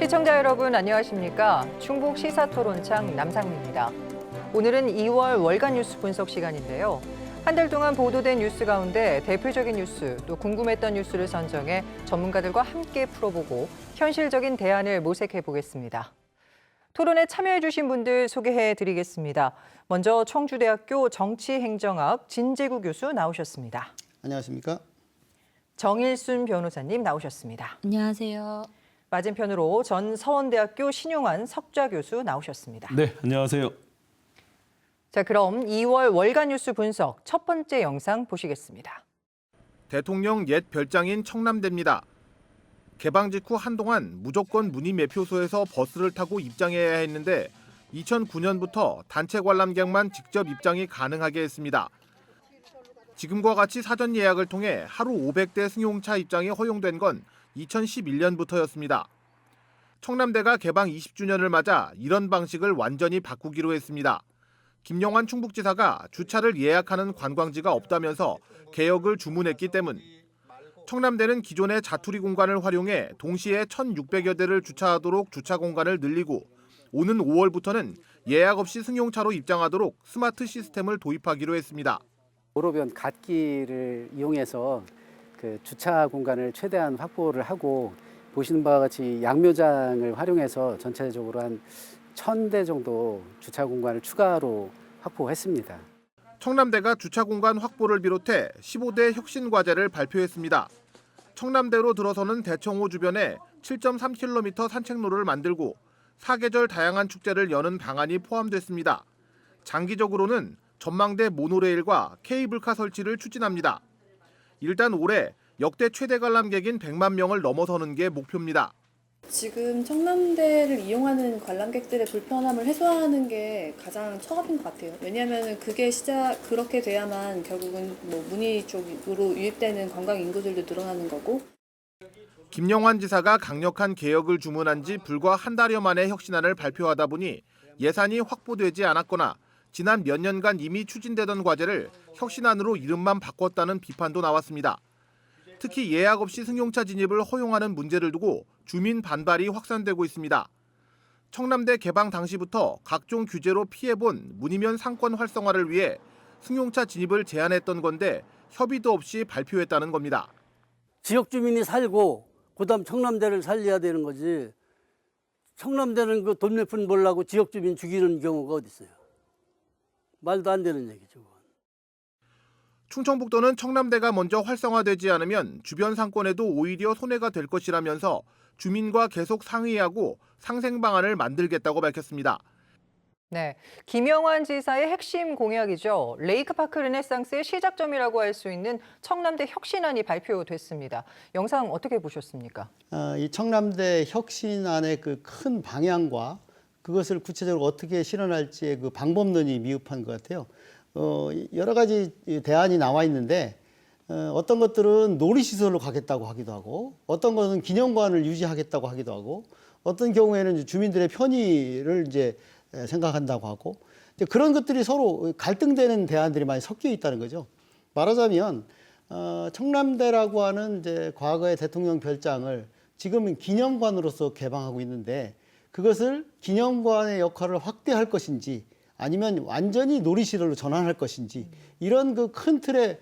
시청자 여러분 안녕하십니까? 충북 시사토론창 남상미입니다. 오늘은 2월 월간 뉴스 분석 시간인데요. 한 달 동안 보도된 뉴스 가운데 대표적인 뉴스, 또 궁금했던 뉴스를 선정해 전문가들과 함께 풀어보고 현실적인 대안을 모색해 보겠습니다. 토론에 참여해 주신 분들 소개해 드리겠습니다. 먼저 청주대학교 정치행정학 진재구 교수 나오셨습니다. 안녕하십니까? 정일순 변호사님 나오셨습니다. 안녕하세요. 맞은편으로 전 서원대학교 신용환 석좌 교수 나오셨습니다. 네, 안녕하세요. 자, 그럼 2월 월간 뉴스 분석 첫 번째 영상 보시겠습니다. 대통령 옛 별장인 청남대입니다. 개방 직후 한동안 무조건 문의 매표소에서 버스를 타고 입장해야 했는데 2009년부터 단체 관람객만 직접 입장이 가능하게 했습니다. 지금과 같이 사전 예약을 통해 하루 500대 승용차 입장이 허용된 건 2011년부터였습니다. 청남대가 개방 20주년을 맞아 이런 방식을 완전히 바꾸기로 했습니다. 김영환 충북지사가 주차를 예약하는 관광지가 없다면서 개혁을 주문했기 때문. 청남대는 기존의 자투리 공간을 활용해 동시에 1,600여 대를 주차하도록 주차 공간을 늘리고 오는 5월부터는 예약 없이 승용차로 입장하도록 스마트 시스템을 도입하기로 했습니다. 도로변 갓길을 이용해서 그 주차 공간을 최대한 확보를 하고 보시는 바와 같이 양묘장을 활용해서 전체적으로 한 1,000대 정도 주차 공간을 추가로 확보했습니다. 청남대가 주차 공간 확보를 비롯해 15대 혁신 과제를 발표했습니다. 청남대로 들어서는 대청호 주변에 7.3km 산책로를 만들고 사계절 다양한 축제를 여는 방안이 포함됐습니다. 장기적으로는 전망대 모노레일과 케이블카 설치를 추진합니다. 일단 올해 역대 최대 관람객인 100만 명을 넘어서는 게 목표입니다. 지금 청남대를 이용하는 관람객들의 불편함을 해소하는 게 가장 처음인 것 같아요. 왜냐하면 그렇게 돼야만 결국은 문의 쪽으로 유입되는 관광 인구들도 늘어나는 거고. 김영환 지사가 강력한 개혁을 주문한 지 불과 한 달여 만에 혁신안을 발표하다 보니 예산이 확보되지 않았거나 지난 몇 년간 이미 추진되던 과제를 혁신안으로 이름만 바꿨다는 비판도 나왔습니다. 특히 예약 없이 승용차 진입을 허용하는 문제를 두고 주민 반발이 확산되고 있습니다. 청남대 개방 당시부터 각종 규제로 피해본 문이면 상권 활성화를 위해 승용차 진입을 제한했던 건데 협의도 없이 발표했다는 겁니다. 지역 주민이 살고 그다음 청남대를 살려야 되는 거지. 청남대는 그 돈 몇 푼 벌려고 지역 주민 죽이는 경우가 어디 있어요. 말도 안 되는 얘기죠. 충청북도는 청남대가 먼저 활성화되지 않으면 주변 상권에도 오히려 손해가 될 것이라면서 주민과 계속 상의하고 상생 방안을 만들겠다고 밝혔습니다. 네, 김영환 지사의 핵심 공약이죠. 레이크파크 르네상스의 시작점이라고 할 수 있는 청남대 혁신안이 발표됐습니다. 영상 어떻게 보셨습니까? 이 청남대 혁신안의 그 큰 방향과 그것을 구체적으로 어떻게 실현할지의 그 방법론이 미흡한 것 같아요. 여러 가지 대안이 나와 있는데 어떤 것들은 놀이시설로 가겠다고 하기도 하고 어떤 것은 기념관을 유지하겠다고 하기도 하고 어떤 경우에는 주민들의 편의를 이제 생각한다고 하고 그런 것들이 서로 갈등되는 대안들이 많이 섞여 있다는 거죠. 말하자면 청남대라고 하는 이제 과거의 대통령 별장을 지금은 기념관으로서 개방하고 있는데 그것을 기념관의 역할을 확대할 것인지 아니면 완전히 놀이시설로 전환할 것인지 이런 그 큰 틀의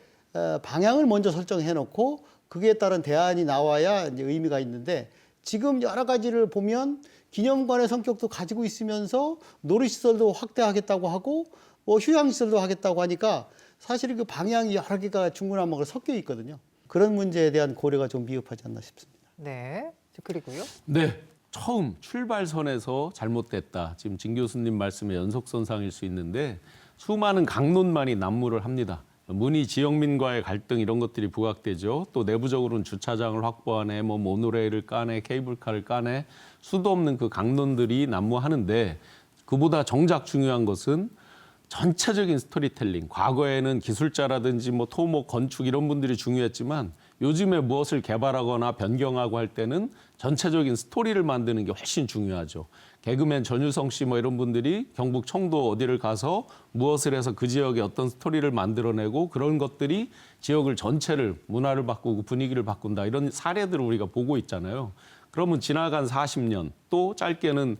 방향을 먼저 설정해 놓고 그에 따른 대안이 나와야 이제 의미가 있는데 지금 여러 가지를 보면 기념관의 성격도 가지고 있으면서 놀이시설도 확대하겠다고 하고 휴양시설도 하겠다고 하니까 사실 그 방향이 여러 개가 중구난방으로 섞여 있거든요. 그런 문제에 대한 고려가 좀 미흡하지 않나 싶습니다. 네, 그리고요. 네, 처음 출발선에서 잘못됐다. 지금 진 교수님 말씀의 연속선상일 수 있는데 수많은 강론만이 난무를 합니다. 문의 지역민과의 갈등 이런 것들이 부각되죠. 또 내부적으로는 주차장을 확보하네, 모노레일을 까네, 케이블카를 까네, 수도 없는 그 강론들이 난무하는데 그보다 정작 중요한 것은 전체적인 스토리텔링. 과거에는 기술자라든지 토목, 건축 이런 분들이 중요했지만 요즘에 무엇을 개발하거나 변경하고 할 때는 전체적인 스토리를 만드는 게 훨씬 중요하죠. 개그맨 전유성 씨 이런 분들이 경북 청도 어디를 가서 무엇을 해서 그 지역에 어떤 스토리를 만들어내고 그런 것들이 지역을 전체를 문화를 바꾸고 분위기를 바꾼다 이런 사례들을 우리가 보고 있잖아요. 그러면 지나간 40년 또 짧게는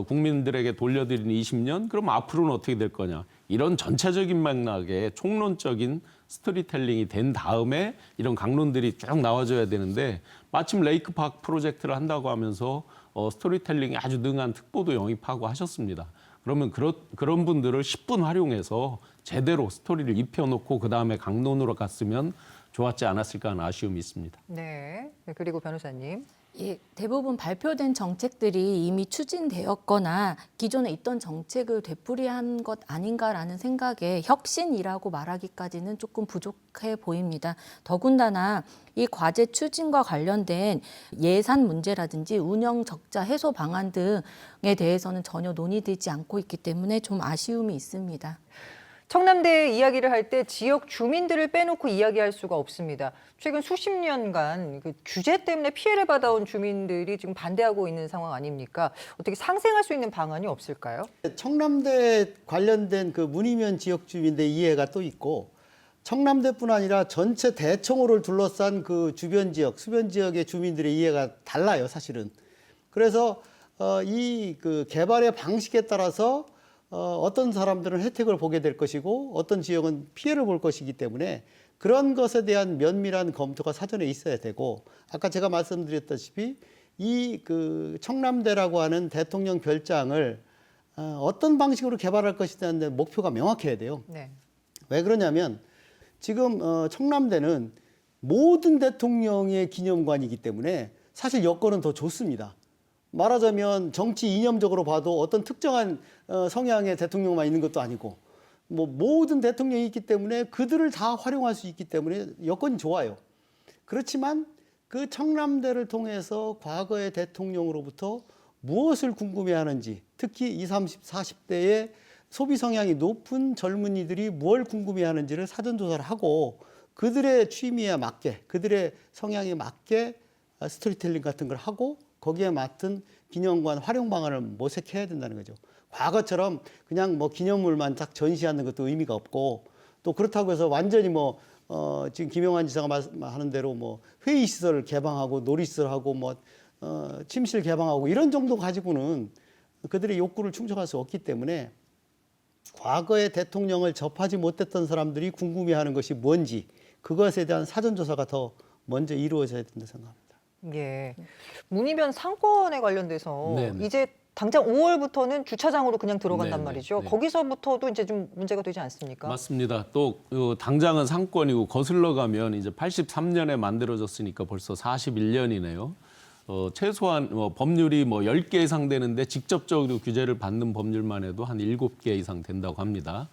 국민들에게 돌려드린 20년 그럼 앞으로는 어떻게 될 거냐. 이런 전체적인 맥락의 총론적인 스토리텔링이 된 다음에 이런 강론들이 쭉 나와줘야 되는데 마침 레이크파크 프로젝트를 한다고 하면서 스토리텔링에 아주 능한 특보도 영입하고 하셨습니다. 그러면 그런 분들을 10분 활용해서 제대로 스토리를 입혀놓고 그다음에 강론으로 갔으면 좋았지 않았을까 하는 아쉬움이 있습니다. 네. 그리고 변호사님. 예, 대부분 발표된 정책들이 이미 추진되었거나 기존에 있던 정책을 되풀이한 것 아닌가라는 생각에 혁신이라고 말하기까지는 조금 부족해 보입니다. 더군다나 이 과제 추진과 관련된 예산 문제라든지 운영 적자 해소 방안 등에 대해서는 전혀 논의되지 않고 있기 때문에 좀 아쉬움이 있습니다. 청남대 이야기를 할 때 지역 주민들을 빼놓고 이야기할 수가 없습니다. 최근 수십 년간 그 규제 때문에 피해를 받아온 주민들이 지금 반대하고 있는 상황 아닙니까? 어떻게 상생할 수 있는 방안이 없을까요? 청남대 관련된 그 문의면 지역 주민들 이해가 또 있고 청남대뿐 아니라 전체 대청호를 둘러싼 그 주변 지역, 수변 지역의 주민들의 이해가 달라요, 사실은. 그래서 이 그 개발의 방식에 따라서 어떤 사람들은 혜택을 보게 될 것이고 어떤 지역은 피해를 볼 것이기 때문에 그런 것에 대한 면밀한 검토가 사전에 있어야 되고 아까 제가 말씀드렸다시피 이 그 청남대라고 하는 대통령 별장을 어떤 방식으로 개발할 것이냐는 목표가 명확해야 돼요. 네. 왜 그러냐면 지금 청남대는 모든 대통령의 기념관이기 때문에 사실 여건은 더 좋습니다. 말하자면 정치 이념적으로 봐도 어떤 특정한 성향의 대통령만 있는 것도 아니고 뭐 모든 대통령이 있기 때문에 그들을 다 활용할 수 있기 때문에 여건이 좋아요. 그렇지만 그 청남대를 통해서 과거의 대통령으로부터 무엇을 궁금해하는지 특히 20, 30, 40대의 소비 성향이 높은 젊은이들이 뭘 궁금해하는지를 사전조사를 하고 그들의 취미에 맞게 그들의 성향에 맞게 스토리텔링 같은 걸 하고 거기에 맞든 기념관 활용 방안을 모색해야 된다는 거죠. 과거처럼 그냥 뭐 기념물만 딱 전시하는 것도 의미가 없고 또 그렇다고 해서 완전히 뭐 지금 김영환 지사가 말하는 대로 뭐 회의 시설 개방하고 놀이시설하고 뭐 침실 개방하고 이런 정도 가지고는 그들의 욕구를 충족할 수 없기 때문에 과거의 대통령을 접하지 못했던 사람들이 궁금해하는 것이 뭔지 그것에 대한 사전조사가 더 먼저 이루어져야 된다 생각합니다. 예. 문의면 상권에 관련돼서 네네. 이제 당장 5월부터는 주차장으로 그냥 들어간단 네네. 말이죠. 네. 거기서부터도 이제 좀 문제가 되지 않습니까? 맞습니다. 또 당장은 상권이고 거슬러 가면 이제 83년에 만들어졌으니까 벌써 41년이네요. 최소한 법률이 10개 이상 되는데 직접적으로 규제를 받는 법률만 해도 한 7개 이상 된다고 합니다.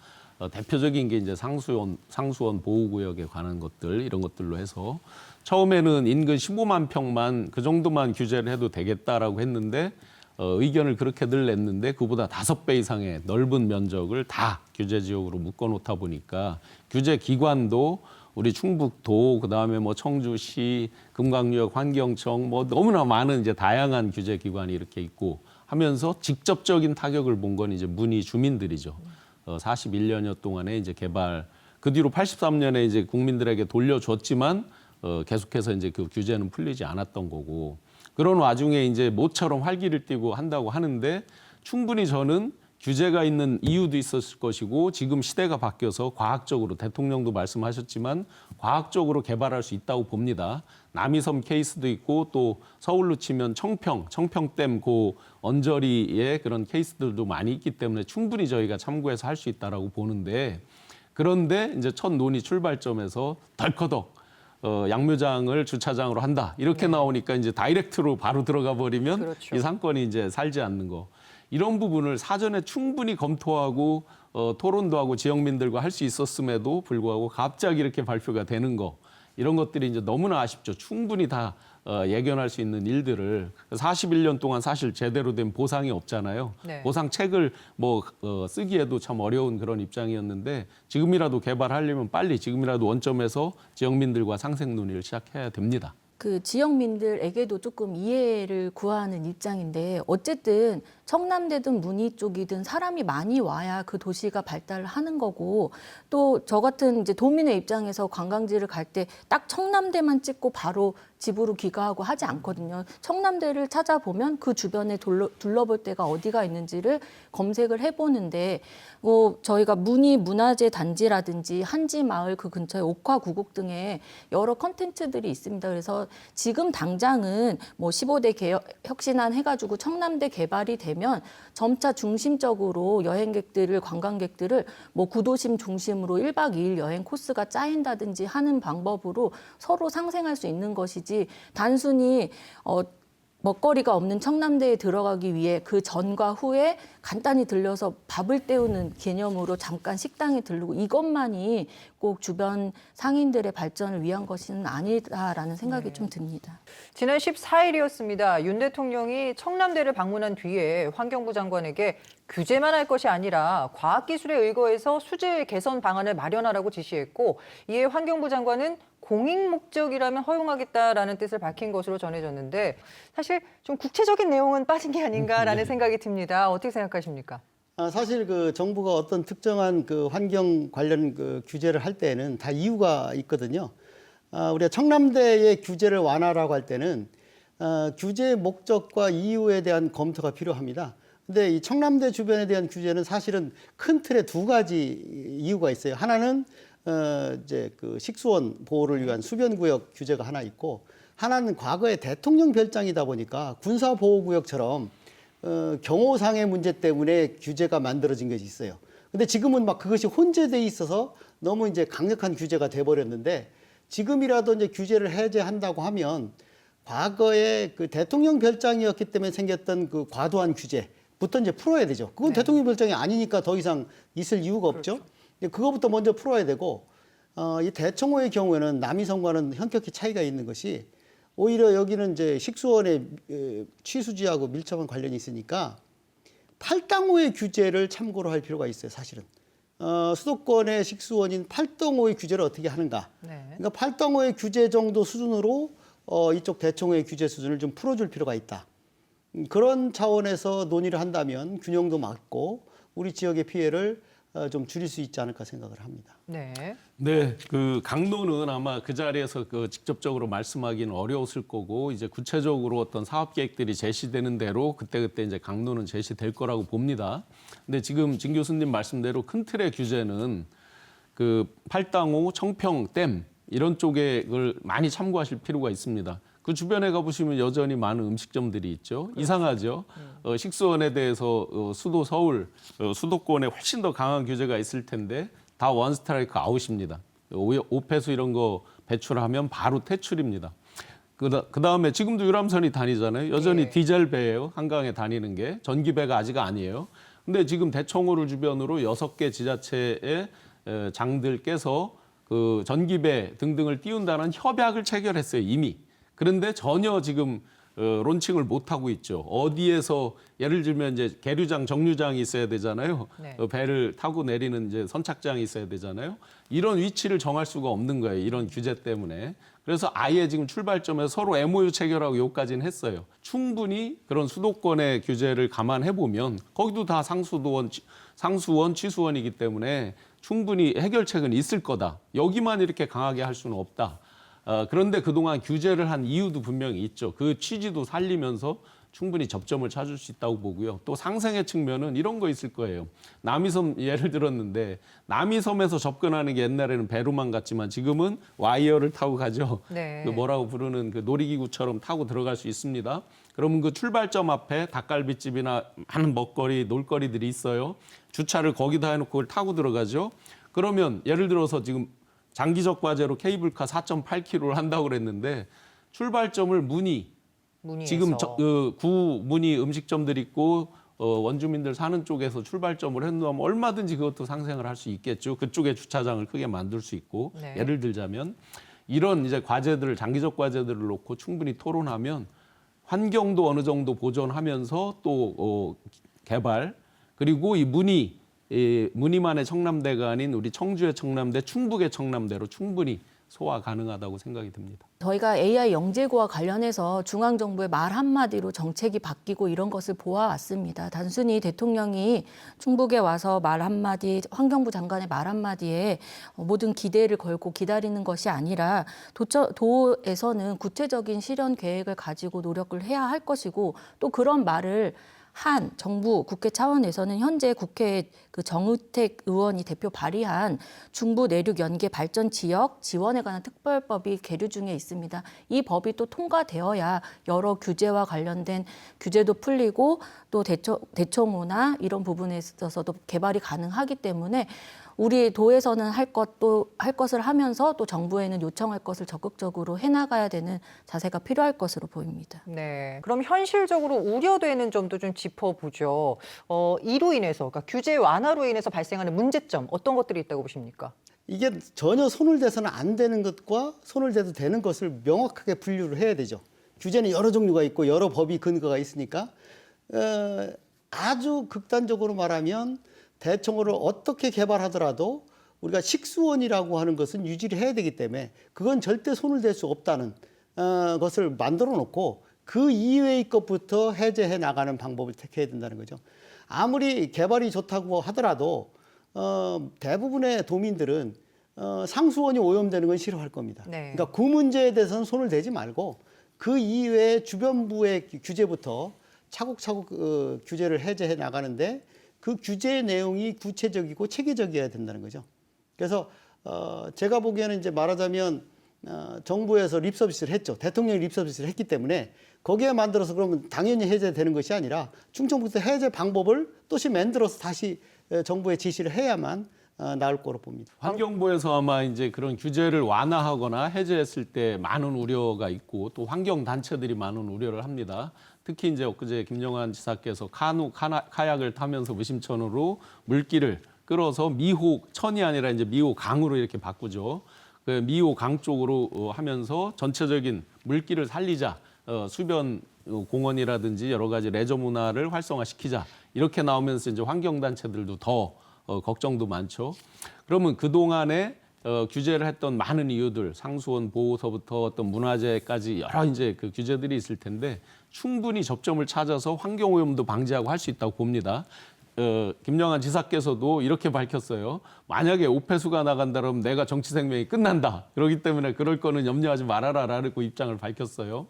대표적인 게 이제 상수원 보호구역에 관한 것들 이런 것들로 해서 처음에는 인근 15만 평만 그 정도만 규제를 해도 되겠다라고 했는데 의견을 그렇게들 냈는데 그보다 5배 이상의 넓은 면적을 다 규제 지역으로 묶어놓다 보니까 규제 기관도 우리 충북도 그다음에 청주시, 금강유역 환경청 너무나 많은 이제 다양한 규제 기관이 이렇게 있고 하면서 직접적인 타격을 본 건 이제 문의 주민들이죠. 41년여 동안에 이제 개발 그 뒤로 83년에 이제 국민들에게 돌려줬지만 계속해서 이제 그 규제는 풀리지 않았던 거고 그런 와중에 이제 모처럼 활기를 띠고 한다고 하는데 충분히 저는 규제가 있는 이유도 있었을 것이고 지금 시대가 바뀌어서 과학적으로 대통령도 말씀하셨지만 과학적으로 개발할 수 있다고 봅니다. 남이섬 케이스도 있고 또 서울로 치면 청평댐 그 언저리의 그런 케이스들도 많이 있기 때문에 충분히 저희가 참고해서 할 수 있다라고 보는데 그런데 이제 첫 논의 출발점에서 덜커덕 양묘장을 주차장으로 한다 이렇게 나오니까 이제 다이렉트로 바로 들어가 버리면 그렇죠. 이 상권이 이제 살지 않는 거. 이런 부분을 사전에 충분히 검토하고 토론도 하고 지역민들과 할 수 있었음에도 불구하고 갑자기 이렇게 발표가 되는 거 이런 것들이 이제 너무나 아쉽죠. 충분히 다 예견할 수 있는 일들을 41년 동안 사실 제대로 된 보상이 없잖아요. 네. 보상책을 쓰기에도 참 어려운 그런 입장이었는데 지금이라도 개발하려면 빨리 지금이라도 원점에서 지역민들과 상생 논의를 시작해야 됩니다. 그 지역민들에게도 조금 이해를 구하는 입장인데 어쨌든 청남대든 문희 쪽이든 사람이 많이 와야 그 도시가 발달을 하는 거고 또 저 같은 이제 도민의 입장에서 관광지를 갈 때 딱 청남대만 찍고 바로 집으로 귀가하고 하지 않거든요. 청남대를 찾아보면 그 주변에 둘러볼 데가 어디가 있는지를 검색을 해보는데 저희가 문희 문화재 단지라든지 한지마을 그 근처에 옥화구곡 등의 여러 컨텐츠들이 있습니다. 그래서 지금 당장은 뭐 15대 혁신안 해가지고 청남대 개발이 되면 점차 중심적으로 여행객들을 관광객들을 뭐 구도심 중심으로 1박 2일 여행 코스가 짜인다든지 하는 방법으로 서로 상생할 수 있는 것이지 단순히 먹거리가 없는 청남대에 들어가기 위해 그 전과 후에 간단히 들려서 밥을 때우는 개념으로 잠깐 식당에 들르고 이것만이 꼭 주변 상인들의 발전을 위한 것은 아니다라는 생각이 좀 듭니다. 지난 14일이었습니다. 윤 대통령이 청남대를 방문한 뒤에 환경부 장관에게 규제만 할 것이 아니라 과학기술에 의거해서 수질 개선 방안을 마련하라고 지시했고 이에 환경부 장관은 공익 목적이라면 허용하겠다라는 뜻을 밝힌 것으로 전해졌는데 사실 좀 구체적인 내용은 빠진 게 아닌가라는 생각이 듭니다. 어떻게 생각하십니까? 사실 그 정부가 어떤 특정한 그 환경 관련 그 규제를 할 때는 다 이유가 있거든요. 우리가 청남대의 규제를 완화라고 할 때는 규제의 목적과 이유에 대한 검토가 필요합니다. 근데 이 청남대 주변에 대한 규제는 사실은 큰 틀에 두 가지 이유가 있어요. 하나는 이제 그 식수원 보호를 위한 수변구역 규제가 하나 있고 하나는 과거에 대통령 별장이다 보니까 군사보호구역처럼 경호상의 문제 때문에 규제가 만들어진 것이 있어요. 근데 지금은 막 그것이 혼재돼 있어서 너무 이제 강력한 규제가 돼 버렸는데 지금이라도 이제 규제를 해제한다고 하면 과거에 그 대통령 별장이었기 때문에 생겼던 그 과도한 규제부터 이제 풀어야 되죠. 그건 대통령 별장이 아니니까 더 이상 있을 이유가 없죠. 그거부터 먼저 풀어야 되고 이 대청호의 경우에는 남이섬과는 현격히 차이가 있는 것이 오히려 여기는 이제 식수원의 취수지하고 밀접한 관련이 있으니까 팔당호의 규제를 참고로 할 필요가 있어요. 사실은 수도권의 식수원인 팔당호의 규제를 어떻게 하는가. 그러니까 팔당호의 규제 정도 수준으로 이쪽 대청호의 규제 수준을 좀 풀어줄 필요가 있다. 그런 차원에서 논의를 한다면 균형도 맞고 우리 지역의 피해를 좀 줄일 수 있지 않을까 생각을 합니다. 네, 그 강론은 아마 그 자리에서 그 직접적으로 말씀하기는 어려웠을 거고 이제 구체적으로 어떤 사업 계획들이 제시되는 대로 그때그때 이제 강론은 제시될 거라고 봅니다. 근데 지금 진 교수님 말씀대로 큰 틀의 규제는 그 팔당호, 청평댐 이런 쪽에 걸 많이 참고하실 필요가 있습니다. 그 주변에 가보시면 여전히 많은 음식점들이 있죠. 그렇죠. 이상하죠. 식수원에 대해서 수도 서울, 수도권에 훨씬 더 강한 규제가 있을 텐데 다 원스트라이크 아웃입니다. 오폐수 이런 거 배출하면 바로 퇴출입니다. 그다음에 지금도 유람선이 다니잖아요. 여전히 디젤 배예요. 한강에 다니는 게. 전기배가 아직 아니에요. 근데 지금 대청호를 주변으로 6개 지자체의 장들께서 그 전기배 등등을 띄운다는 협약을 체결했어요. 이미. 그런데 전혀 지금 론칭을 못 하고 있죠. 어디에서 예를 들면 이제 계류장, 정류장이 있어야 되잖아요. 배를 타고 내리는 이제 선착장이 있어야 되잖아요. 이런 위치를 정할 수가 없는 거예요. 이런 규제 때문에. 그래서 아예 지금 출발점에서 서로 MOU 체결하고 여기까지는 했어요. 충분히 그런 수도권의 규제를 감안해 보면 거기도 다 상수원, 취수원이기 때문에 충분히 해결책은 있을 거다. 여기만 이렇게 강하게 할 수는 없다. 그런데 그동안 규제를 한 이유도 분명히 있죠. 그 취지도 살리면서 충분히 접점을 찾을 수 있다고 보고요. 또 상생의 측면은 이런 거 있을 거예요. 남이섬 예를 들었는데 남이섬에서 접근하는 게 옛날에는 배로만 갔지만 지금은 와이어를 타고 가죠. 그 뭐라고 부르는 그 놀이기구처럼 타고 들어갈 수 있습니다. 그러면 그 출발점 앞에 닭갈비집이나 많은 먹거리, 놀거리들이 있어요. 주차를 거기다 해놓고 그걸 타고 들어가죠. 그러면 예를 들어서 지금 장기적 과제로 케이블카 4.8km를 한다고 그랬는데 출발점을 문희에서. 지금 구 문희 음식점들 있고 원주민들 사는 쪽에서 출발점을 해놓으면 얼마든지 그것도 상생을 할 수 있겠죠. 그쪽에 주차장을 크게 만들 수 있고 예를 들자면 이런 이제 과제들을 장기적 과제들을 놓고 충분히 토론하면 환경도 어느 정도 보존하면서 또 개발 그리고 이 문희만의 청남대가 아닌 우리 청주의 청남대, 충북의 청남대로 충분히 소화 가능하다고 생각이 듭니다. 저희가 AI 영재고와 관련해서 중앙정부의 말 한마디로 정책이 바뀌고 이런 것을 보아왔습니다. 단순히 대통령이 충북에 와서 말 한마디, 환경부 장관의 말 한마디에 모든 기대를 걸고 기다리는 것이 아니라 도에서는 구체적인 실현 계획을 가지고 노력을 해야 할 것이고 또 그런 말을 한 정부 국회 차원에서는 현재 국회에 그 정우택 의원이 대표 발의한 중부 내륙 연계 발전 지역 지원에 관한 특별법이 계류 중에 있습니다. 이 법이 또 통과되어야 여러 규제와 관련된 규제도 풀리고 또 대청호나 이런 부분에 있어서도 개발이 가능하기 때문에 우리 도에서는 할 것을 하면서 또 정부에는 요청할 것을 적극적으로 해나가야 되는 자세가 필요할 것으로 보입니다. 네, 그럼 현실적으로 우려되는 점도 좀 짚어보죠. 이로 인해서, 그러니까 규제 완화로 인해서 발생하는 문제점, 어떤 것들이 있다고 보십니까? 이게 전혀 손을 대서는 안 되는 것과 손을 대도 되는 것을 명확하게 분류를 해야 되죠. 규제는 여러 종류가 있고 여러 법이 근거가 있으니까 아주 극단적으로 말하면 대청호를 어떻게 개발하더라도 우리가 식수원이라고 하는 것은 유지를 해야 되기 때문에 그건 절대 손을 댈 수 없다는 것을 만들어 놓고 그 이외의 것부터 해제해 나가는 방법을 택해야 된다는 거죠. 아무리 개발이 좋다고 하더라도 대부분의 도민들은 상수원이 오염되는 건 싫어할 겁니다. 네. 그러니까 그 문제에 대해서는 손을 대지 말고 그 이외의 주변부의 규제부터 차곡차곡 규제를 해제해 나가는데 그 규제의 내용이 구체적이고 체계적이어야 된다는 거죠. 그래서 제가 보기에는 이제 말하자면 정부에서 립서비스를 했죠. 대통령이 립서비스를 했기 때문에 거기에 만들어서 그러면 당연히 해제되는 것이 아니라 충청북도 해제 방법을 또시 만들어서 다시 정부에 지시를 해야만 나을 거로 봅니다. 환경부에서 아마 이제 그런 규제를 완화하거나 해제했을 때 많은 우려가 있고 또 환경 단체들이 많은 우려를 합니다. 특히 이제 엊그제 김영환 지사께서 카약을 타면서 무심천으로 물길을 끌어서 미호천이 아니라 이제 미호강으로 이렇게 바꾸죠. 그 미호강 쪽으로 하면서 전체적인 물길을 살리자, 수변 공원이라든지 여러 가지 레저 문화를 활성화시키자 이렇게 나오면서 이제 환경 단체들도 더 걱정도 많죠. 그러면 그 동안에 규제를 했던 많은 이유들, 상수원 보호서부터 어떤 문화재까지 여러 이제 그 규제들이 있을 텐데 충분히 접점을 찾아서 환경 오염도 방지하고 할 수 있다고 봅니다. 김영환 지사께서도 이렇게 밝혔어요. 만약에 오폐수가 나간다 그러면 내가 정치 생명이 끝난다. 그렇기 때문에 그럴 거는 염려하지 말아라라고 입장을 밝혔어요.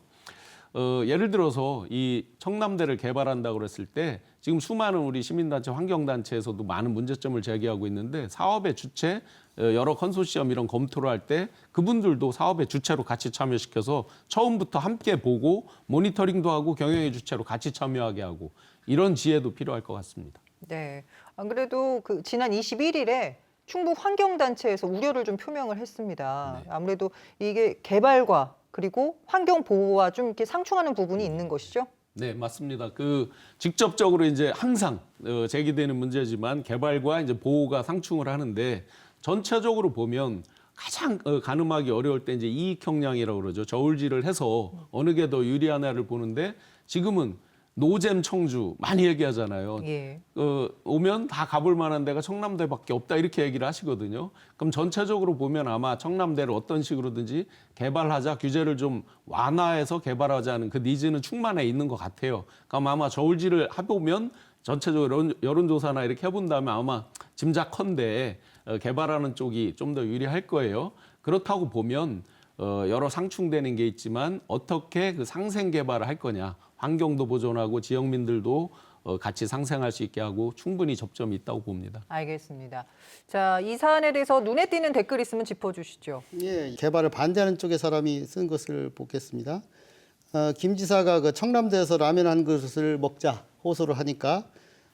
예를 들어서 이 청남대를 개발한다고 그랬을 때 지금 수많은 우리 시민단체, 환경단체에서도 많은 문제점을 제기하고 있는데 사업의 주체, 여러 컨소시엄 이런 검토를 할 때 그분들도 사업의 주체로 같이 참여시켜서 처음부터 함께 보고 모니터링도 하고 경영의 주체로 같이 참여하게 하고 이런 지혜도 필요할 것 같습니다. 네, 안 그래도 그 지난 21일에 충북 환경단체에서 우려를 좀 표명을 했습니다. 네. 아무래도 이게 개발과 그리고 환경 보호와 좀 이렇게 상충하는 부분이 있는 것이죠. 네, 맞습니다. 그 직접적으로 이제 항상 제기되는 문제지만 개발과 이제 보호가 상충을 하는데 전체적으로 보면 가장 가늠하기 어려울 때 이제 이익 형량이라고 그러죠. 저울질을 해서 어느 게 더 유리하냐를 보는데 지금은 노잼 청주 많이 얘기하잖아요. 예. 오면 다 가볼 만한 데가 청남대밖에 없다 이렇게 얘기를 하시거든요. 그럼 전체적으로 보면 아마 청남대를 어떤 식으로든지 개발하자, 규제를 좀 완화해서 개발하자는 그 니즈는 충만해 있는 것 같아요. 그럼 아마 저울질을 해보면 전체적으로 여론조사나 이렇게 해본 다음에 아마 짐작컨대 개발하는 쪽이 좀 더 유리할 거예요. 그렇다고 보면 여러 상충되는 게 있지만 어떻게 그 상생 개발을 할 거냐. 환경도 보존하고 지역민들도 같이 상생할 수 있게 하고 충분히 접점이 있다고 봅니다. 알겠습니다. 자, 이 사안에 대해서 눈에 띄는 댓글 있으면 짚어주시죠. 예, 개발을 반대하는 쪽의 사람이 쓴 것을 보겠습니다. 김 지사가 그 청남대에서 라면 한 그릇을 먹자 호소를 하니까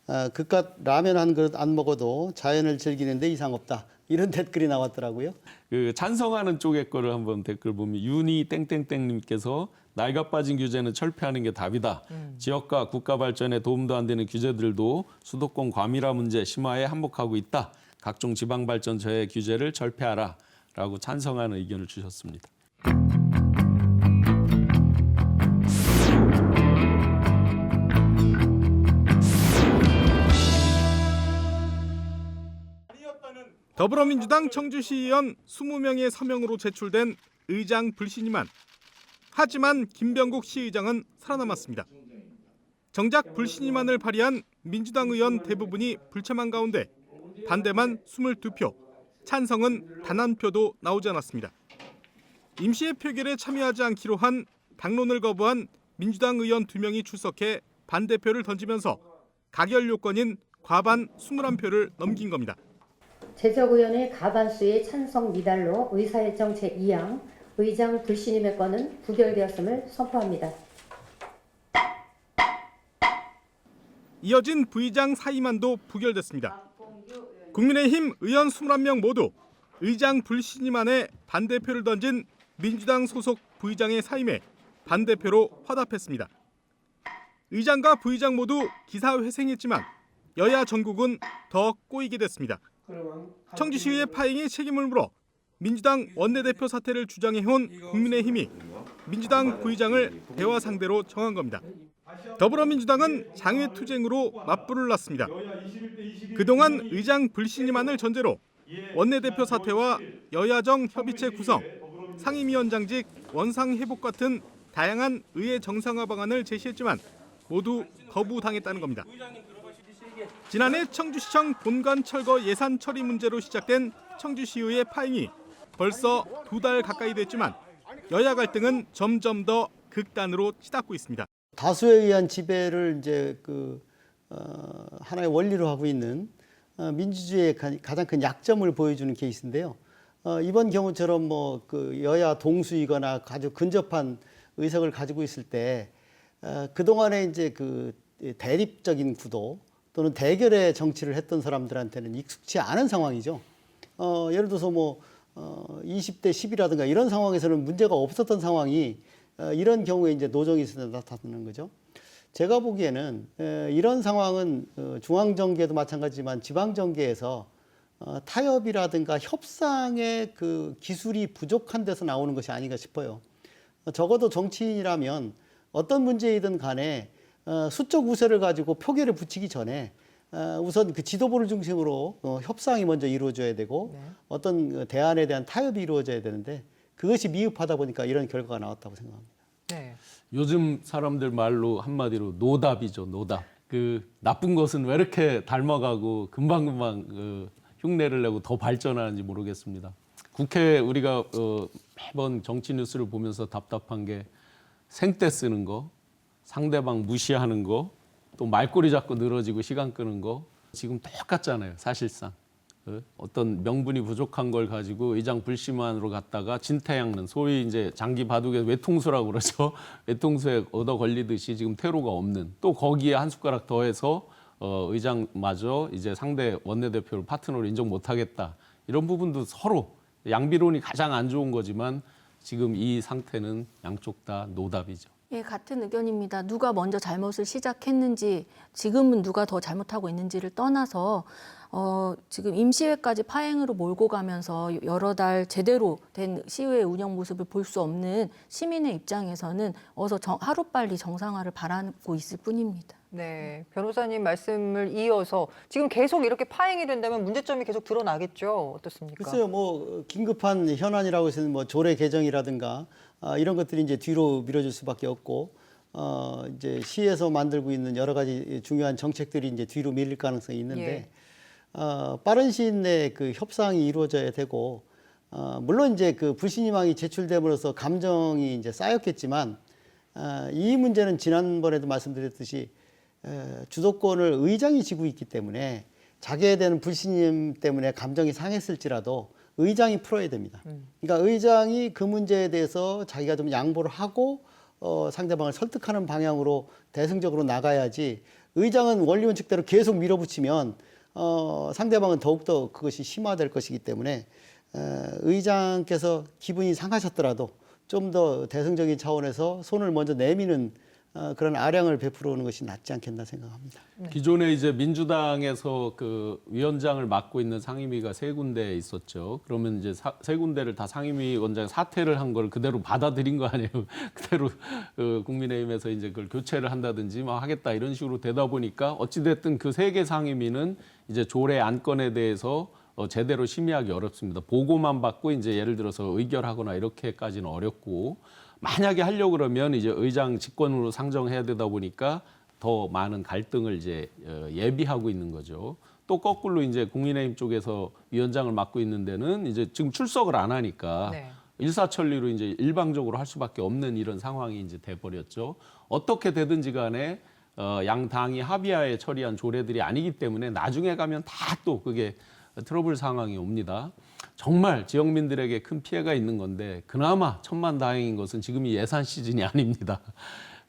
그깟 라면 한 그릇 안 먹어도 자연을 즐기는데 이상 없다. 이런 댓글이 나왔더라고요. 그 찬성하는 쪽의 거를 한번 댓글 보면 윤희 땡땡땡님께서 낡아 빠진 규제는 철폐하는 게 답이다. 지역과 국가 발전에 도움도 안 되는 규제들도 수도권 과밀화 문제 심화에 한몫하고 있다. 각종 지방 발전처의 규제를 철폐하라. 라고 찬성하는 의견을 주셨습니다. 더불어민주당 청주시의원 20명의 서명으로 제출된 의장 불신임안. 하지만 김병국 시의장은 살아남았습니다. 정작 불신임안을 발의한 민주당 의원 대부분이 불참한 가운데 반대만 22표, 찬성은 단 한 표도 나오지 않았습니다. 임시의 표결에 참여하지 않기로 한 당론을 거부한 민주당 의원 2명이 출석해 반대표를 던지면서 가결 요건인 과반 21표를 넘긴 겁니다. 제적의원의 과반수의 찬성 미달로 의사일정 제2항 의장 불신임의 건은 부결되었음을 선포합니다. 이어진 부의장 사임안도 부결됐습니다. 국민의힘 의원 21명 모두 의장 불신임안에 반대표를 던진 민주당 소속 부의장의 사임에 반대표로 화답했습니다. 의장과 부의장 모두 기사회생했지만 여야 전국은 더 꼬이게 됐습니다. 청주시의회 파행의 책임을 물어 민주당 원내대표 사퇴를 주장해온 국민의힘이 민주당 부의장을 대화 상대로 정한 겁니다. 더불어민주당은 장외투쟁으로 맞불을 놨습니다. 그동안 의장 불신임안을 전제로 원내대표 사퇴와 여야정 협의체 구성, 상임위원장직 원상회복 같은 다양한 의회 정상화 방안을 제시했지만 모두 거부당했다는 겁니다. 지난해 청주시청 본관 철거 예산 처리 문제로 시작된 청주시의회 파행이 벌써 2달 가까이 됐지만 여야 갈등은 점점 더 극단으로 치닫고 있습니다. 다수에 의한 지배를 이제 하나의 원리로 하고 있는 민주주의의 가장 큰 약점을 보여주는 케이스인데요. 이번 경우처럼 여야 동수이거나 아주 근접한 의석을 가지고 있을 때 그동안에 이제 대립적인 구도 또는 대결의 정치를 했던 사람들한테는 익숙치 않은 상황이죠. 예를 들어서 20대 10이라든가 이런 상황에서는 문제가 없었던 상황이 이런 경우에 이제 노정이 있어서 나타나는 거죠. 제가 보기에는 이런 상황은 중앙정계도 마찬가지지만 지방정계에서 타협이라든가 협상의 기술이 부족한 데서 나오는 것이 아닌가 싶어요. 적어도 정치인이라면 어떤 문제이든 간에 수적 우세를 가지고 표결에 붙이기 전에 우선 그 지도부를 중심으로 협상이 먼저 이루어져야 되고 어떤 대안에 대한 타협이 이루어져야 되는데 그것이 미흡하다 보니까 이런 결과가 나왔다고 생각합니다. 네. 요즘 사람들 말로 한마디로 노답이죠, 노답. 나쁜 것은 왜 이렇게 닮아가고 금방금방 흉내를 내고 더 발전하는지 모르겠습니다. 국회 우리가 매번 정치 뉴스를 보면서 답답한 게 생떼 쓰는 거, 상대방 무시하는 거, 또 말꼬리 잡고 늘어지고 시간 끄는 거 지금 똑같잖아요, 사실상. 어떤 명분이 부족한 걸 가지고 의장 불신임안으로 갔다가 진퇴양난, 소위 이제 장기 바둑에 외통수라고 그러죠. 외통수에 얻어 걸리듯이 지금 퇴로가 없는, 또 거기에 한 숟가락 더해서 의장마저 이제 상대 원내대표를 파트너로 인정 못하겠다. 이런 부분도 서로 양비론이 가장 안 좋은 거지만 지금 이 상태는 양쪽 다 노답이죠. 예, 같은 의견입니다. 누가 먼저 잘못을 시작했는지, 지금은 누가 더 잘못하고 있는지를 떠나서 지금 임시회까지 파행으로 몰고 가면서 여러 달 제대로 된 시의회 운영 모습을 볼 수 없는 시민의 입장에서는 어서 하루빨리 정상화를 바라고 있을 뿐입니다. 네, 변호사님 말씀을 이어서 지금 계속 이렇게 파행이 된다면 문제점이 계속 드러나겠죠. 어떻습니까? 글쎄요, 긴급한 현안이라고 해서는 조례 개정이라든가 이런 것들이 이제 뒤로 미뤄질 수밖에 없고, 이제 시에서 만들고 있는 여러 가지 중요한 정책들이 이제 뒤로 밀릴 가능성이 있는데, 빠른 시일 내에 협상이 이루어져야 되고, 물론 이제 불신임안이 제출됨으로써 감정이 이제 쌓였겠지만, 이 문제는 지난번에도 말씀드렸듯이 주도권을 의장이 쥐고 있기 때문에 자기에 대한 불신임 때문에 감정이 상했을지라도 의장이 풀어야 됩니다. 그러니까 의장이 그 문제에 대해서 자기가 좀 양보를 하고 상대방을 설득하는 방향으로 대승적으로 나가야지, 의장은 원리 원칙대로 계속 밀어붙이면 상대방은 더욱더 그것이 심화될 것이기 때문에 의장께서 기분이 상하셨더라도 좀 더 대승적인 차원에서 손을 먼저 내미는 그런 아량을 베풀어 오는 것이 낫지 않겠나 생각합니다. 기존에 이제 민주당에서 위원장을 맡고 있는 상임위가 3군데 있었죠. 그러면 이제 3군데를 다 상임위원장 사퇴를 한 걸 그대로 받아들인 거 아니에요. 그대로 국민의힘에서 이제 그걸 교체를 한다든지 하겠다 이런 식으로 되다 보니까 어찌됐든 그 3개 상임위는 이제 조례 안건에 대해서 제대로 심의하기 어렵습니다. 보고만 받고 이제 예를 들어서 의결하거나 이렇게까지는 어렵고 만약에 하려고 그러면 이제 의장 직권으로 상정해야 되다 보니까 더 많은 갈등을 이제 예비하고 있는 거죠. 또 거꾸로 이제 국민의힘 쪽에서 위원장을 맡고 있는 데는 이제 지금 출석을 안 하니까 네. 일사천리로 이제 일방적으로 할 수밖에 없는 이런 상황이 이제 돼버렸죠. 어떻게 되든지 간에 양 당이 합의하에 처리한 조례들이 아니기 때문에 나중에 가면 다 또 그게 트러블 상황이 옵니다. 정말 지역민들에게 큰 피해가 있는 건데 그나마 천만다행인 것은 지금이 예산 시즌이 아닙니다.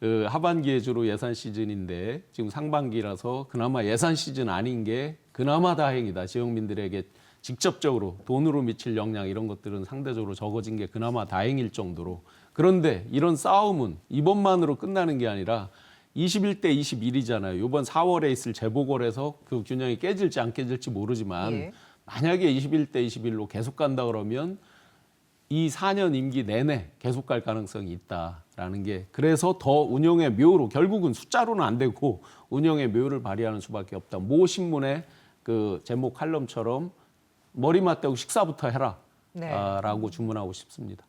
하반기에 주로 예산 시즌인데 지금 상반기라서 그나마 예산 시즌 아닌 게 그나마 다행이다. 지역민들에게 직접적으로 돈으로 미칠 영향 이런 것들은 상대적으로 적어진 게 그나마 다행일 정도로. 그런데 이런 싸움은 이번만으로 끝나는 게 아니라 21대 21이잖아요. 이번 4월에 있을 재보궐에서 그 균형이 깨질지 안 깨질지 모르지만 예. 만약에 21대 21로 계속 간다 그러면 이 4년 임기 내내 계속 갈 가능성이 있다라는 게 그래서 더 운영의 묘로 결국은 숫자로는 안 되고 운영의 묘를 발휘하는 수밖에 없다. 모 신문의 그 제목 칼럼처럼 머리 맞대고 식사부터 해라 네. 라고 주문하고 싶습니다.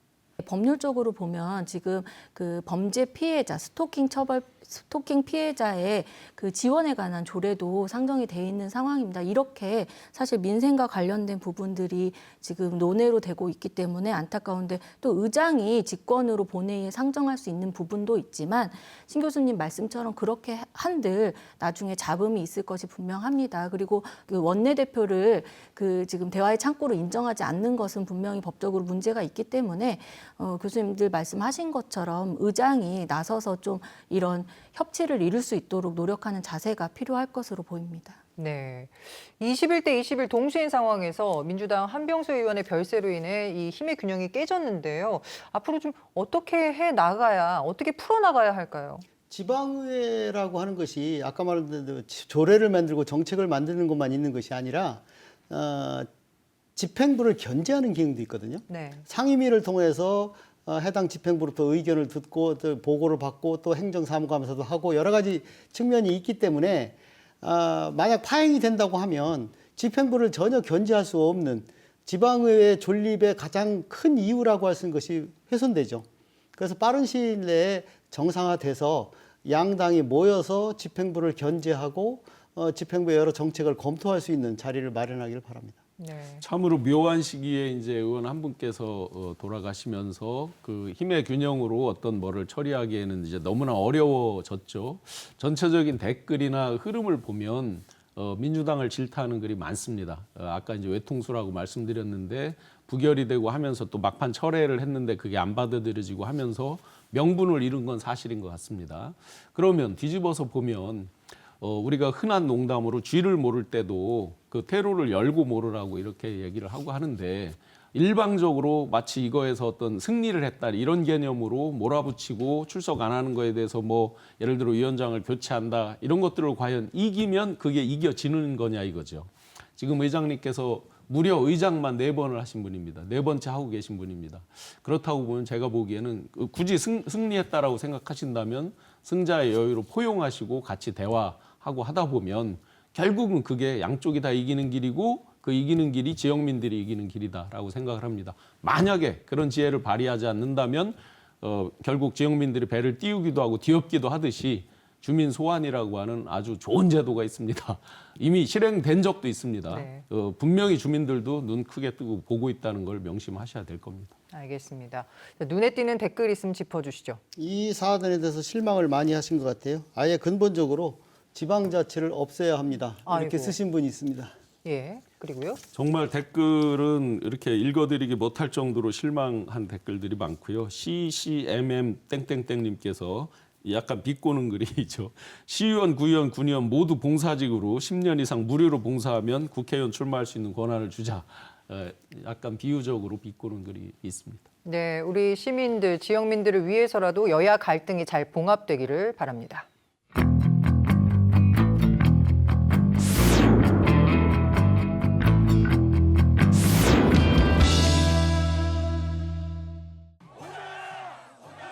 법률적으로 보면 지금 그 범죄 피해자, 스토킹 피해자의 그 지원에 관한 조례도 상정이 돼 있는 상황입니다. 이렇게 사실 민생과 관련된 부분들이 지금 논의로 되고 있기 때문에 안타까운데 또 의장이 직권으로 본회의에 상정할 수 있는 부분도 있지만 신 교수님 말씀처럼 그렇게 한들 나중에 잡음이 있을 것이 분명합니다. 그리고 그 원내대표를 그 지금 대화의 창구로 인정하지 않는 것은 분명히 법적으로 문제가 있기 때문에 교수님들 말씀하신 것처럼 의장이 나서서 좀 이런 협치를 이룰 수 있도록 노력하는 자세가 필요할 것으로 보입니다. 네. 21대 21 동시인 상황에서 민주당 한병수 의원의 별세로 인해 이 힘의 균형이 깨졌는데요. 앞으로 좀 어떻게 해 나가야, 어떻게 풀어 나가야 할까요? 지방의회라고 하는 것이 아까 말한 대로 조례를 만들고 정책을 만드는 것만 있는 것이 아니라 집행부를 견제하는 기능도 있거든요. 네. 상임위를 통해서 해당 집행부로부터 의견을 듣고 또 보고를 받고 또 행정사무감사도 하고 여러 가지 측면이 있기 때문에 만약 파행이 된다고 하면 집행부를 전혀 견제할 수 없는 지방의회 존립의 가장 큰 이유라고 할 수 있는 것이 훼손되죠. 그래서 빠른 시일 내에 정상화돼서 양당이 모여서 집행부를 견제하고 집행부의 여러 정책을 검토할 수 있는 자리를 마련하기를 바랍니다. 네. 참으로 묘한 시기에 이제 의원 한 분께서 돌아가시면서 그 힘의 균형으로 어떤 뭐를 처리하기에는 이제 너무나 어려워졌죠. 전체적인 댓글이나 흐름을 보면 민주당을 질타하는 글이 많습니다. 아까 이제 외통수라고 말씀드렸는데 부결이 되고 하면서 또 막판 철회를 했는데 그게 안 받아들여지고 하면서 명분을 잃은 건 사실인 것 같습니다. 그러면 뒤집어서 보면 우리가 흔한 농담으로 쥐를 모를 때도 그 테러를 열고 모르라고 이렇게 얘기를 하고 하는데 일방적으로 마치 이거에서 어떤 승리를 했다 이런 개념으로 몰아붙이고 출석 안 하는 거에 대해서 뭐 예를 들어 위원장을 교체한다 이런 것들을 과연 이기면 그게 이겨지는 거냐 이거죠. 지금 의장님께서 무려 의장만 4번을 하신 분입니다. 4번째 하고 계신 분입니다. 그렇다고 보면 제가 보기에는 굳이 승리했다라고 생각하신다면 승자의 여유로 포용하시고 같이 대화하고 하다 보면 결국은 그게 양쪽이 다 이기는 길이고 그 이기는 길이 지역민들이 이기는 길이다라고 생각을 합니다. 만약에 그런 지혜를 발휘하지 않는다면 결국 지역민들이 배를 띄우기도 하고 뒤엎기도 하듯이 주민 소환이라고 하는 아주 좋은 제도가 있습니다. 이미 실행된 적도 있습니다. 네. 분명히 주민들도 눈 크게 뜨고 보고 있다는 걸 명심하셔야 될 겁니다. 알겠습니다. 눈에 띄는 댓글 있으면 짚어주시죠. 이 사안에 대해서 실망을 많이 하신 것 같아요. 아예 근본적으로 지방자치를 없애야 합니다. 이렇게 아이고. 쓰신 분이 있습니다. 예. 그리고요. 정말 댓글은 이렇게 읽어드리기 못할 정도로 실망한 댓글들이 많고요. CCMM 땡땡땡님께서 약간 비꼬는 글이죠. 시의원, 구의원, 군의원 모두 봉사직으로 10년 이상 무료로 봉사하면 국회의원 출마할 수 있는 권한을 주자. 약간 비유적으로 비꼬는 글이 있습니다. 네, 우리 시민들, 지역민들을 위해서라도 여야 갈등이 잘 봉합되기를 바랍니다.